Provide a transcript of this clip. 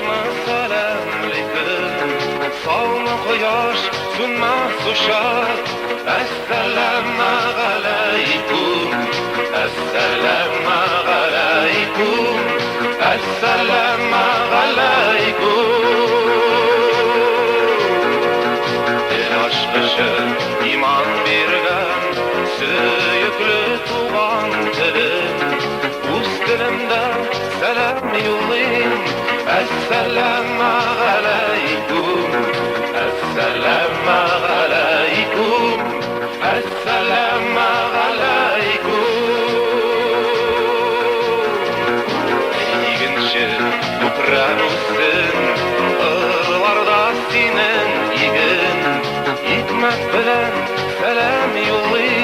Quyoshmi salamlikim, sovmi quyosh sunmas ushaq. Assalomu alaykum, assalomu alaykum, assalomu alaykum. Yosh qishib iymon bergan suyukli tug'on tilim, o'z tilimda salam yo'llayman. Assalomu alaykum, assalomu alaykum, assalomu alaykum. Iginchi ko'krak o'ssin, larda senin igin, hikmat bilan salam yo'llayman.